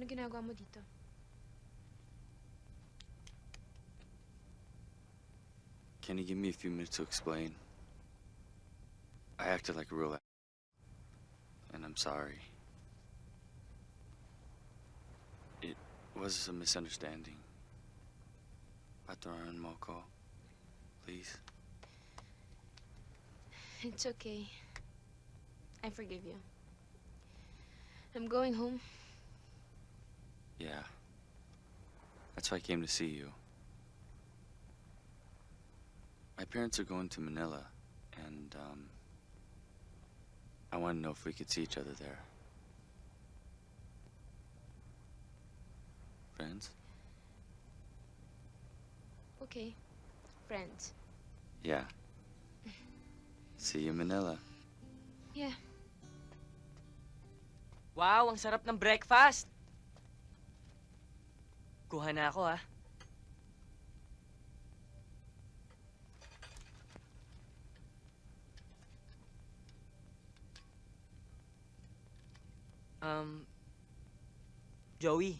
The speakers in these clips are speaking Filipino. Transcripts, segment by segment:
Ano ginagawa mo dito? Can you give me a few minutes to explain? I acted like a real and I'm sorry. It was a misunderstanding. Patawarin mo ko, please. It's okay. I forgive you. I'm going home. Yeah. That's why I came to see you. My parents are going to Manila, and, I want to know if we could see each other there. Friends? Okay. Friends. Yeah. See you in Manila. Yeah. Wow, ang sarap ng breakfast! Kuha na ako, ha? Joey.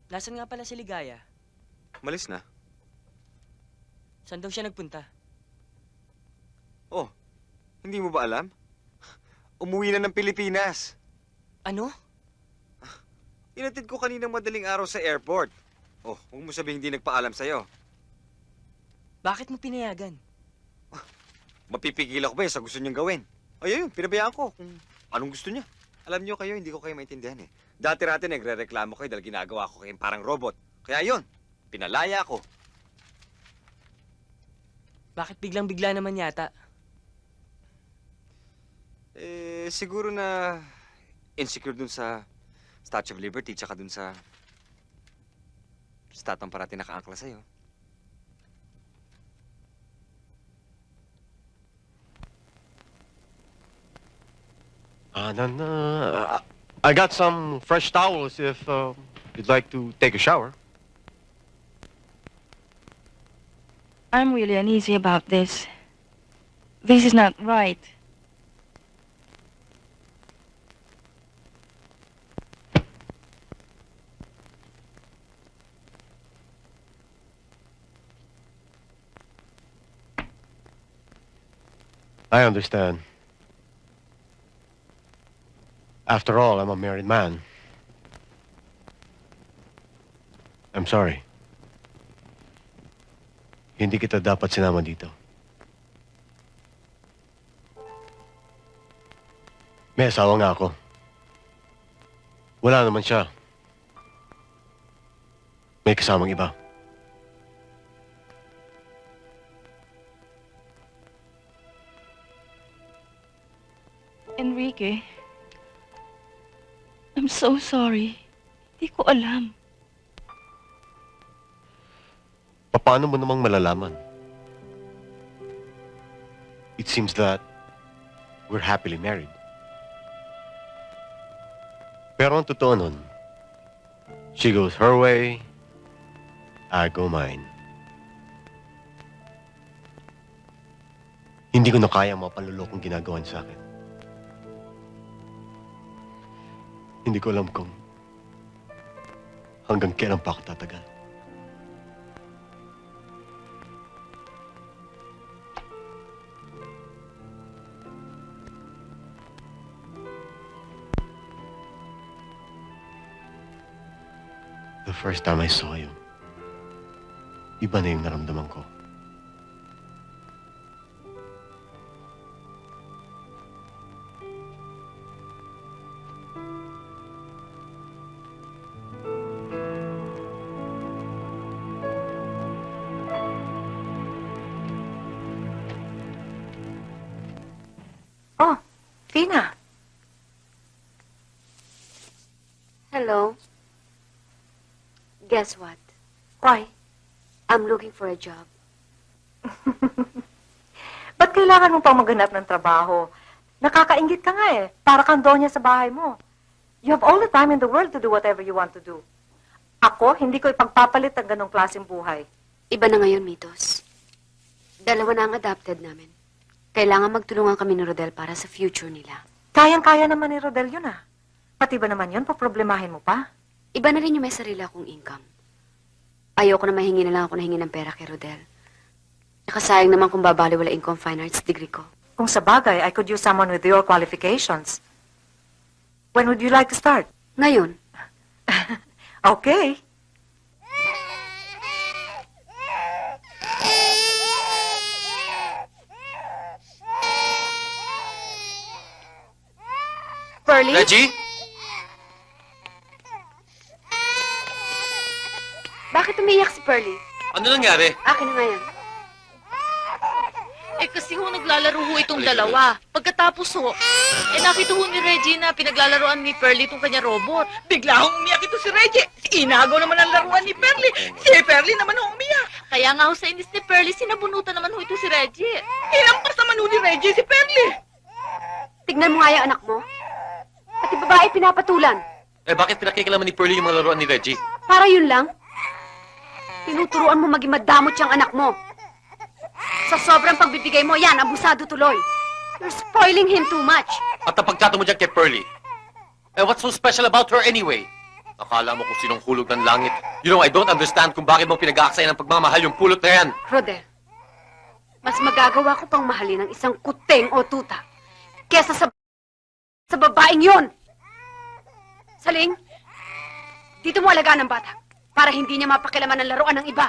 Nasaan nga pala si Ligaya? Malis na. Saan daw siya nagpunta? Oh, hindi mo ba alam? Umuwi na ng Pilipinas. Ano? Inatid ko kaninang madaling araw sa airport. Oh, huwag mo sabihin hindi nagpaalam sa'yo. Bakit mo pinayagan? Mapipigil ako ba sa gusto niyang gawin? Ay, ayun, pinabayaan ko kung anong gusto niya. Alam niyo kayo, hindi ko kayo maintindihan eh. Dati-rati nagre-reklamo kayo dahil ginagawa ko kayong parang robot. Kaya yun, pinalaya ko. Bakit biglang-bigla naman yata? Siguro na insecure dun sa Statue of Liberty tsaka dun sa statang parati nakaangkla sa'yo. I got some fresh towels if you'd like to take a shower. I'm really uneasy about this. This is not right. I understand. After all, I'm a married man. I'm sorry. Hindi kita dapat sinama dito. May asawa nga ako. Wala naman siya. May kasamang iba. Enrique, I'm so sorry. Hindi ko alam. Paano mo namang malalaman? It seems that we're happily married. Pero ang totoo nun, she goes her way, I go mine. Hindi ko na kaya ang mga panlulokong ginagawa niya sa akin. Hindi ko alam kung hanggang kailan pa ako tatagal. The first time I saw you, iba na yung naramdaman ko. Oh, Fina. Hello. Guess what? Why? I'm looking for a job. Ba't kailangan mo pang maghanap ng trabaho? Nakakaingit ka nga eh. Para kang donya sa bahay mo. You have all the time in the world to do whatever you want to do. Ako, hindi ko ipagpapalit ang ganong klaseng buhay. Iba na ngayon, Mitos. Dalawa na ang adopted namin. Kailangan magtulungan kami ni Rodel para sa future nila. Kayang-kaya naman ni Rodel yun ah. Pati ba naman yun, poproblemahin mo pa? Iba na rin yung may sarili akong income. Ayoko na mahingi na lang ako nahingi ng pera kay Rodel. Nakasayang naman kung babaliwalain ko ang fine arts degree ko. Kung sa bagay, I could use someone with your qualifications. When would you like to start? Ngayon, Okay. Pearlie? Reggie? Bakit umiiyak si Pearlie? Ano nangyari? Akin na nga yan. Eh kasi ho naglalaro ho itong dalawa. Pagkatapos ho, nakita ho ni Reggie na pinaglalaroan ni Pearlie itong kanya robot. Bigla hong umiyak ito si Reggie. Inagaw naman ang laruan ni Pearlie. Si Pearlie naman ho umiyak. Kaya nga ho sa inis ni Pearlie, sinabunutan naman ho ito si Reggie. Hinampas naman ho ni Reggie si Pearlie. Tignan mo nga yung anak mo. Pati babae pinapatulan. Eh, bakit pinakikilaman ni Pearlie yung mga laruan ni Reggie? Para yun lang. Tinuturuan mo maging madamot siyang anak mo. Sa sobrang pagbibigay mo, yan, abusado tuloy. You're spoiling him too much. At ang pagtrato mo dyan kay Pearlie? Eh, what's so special about her anyway? Akala mo kung sinong hulog ng langit. You know, I don't understand kung bakit mo pinag-aaksaya ng pagmamahal yung pulot na yan. Rodel, mas magagawa ko pang mahalin ng isang kuteng o tuta kesa sa babaeng yun. Saling, dito mo alagaan ang bata para hindi niya mapakilaman ng laruan ng iba.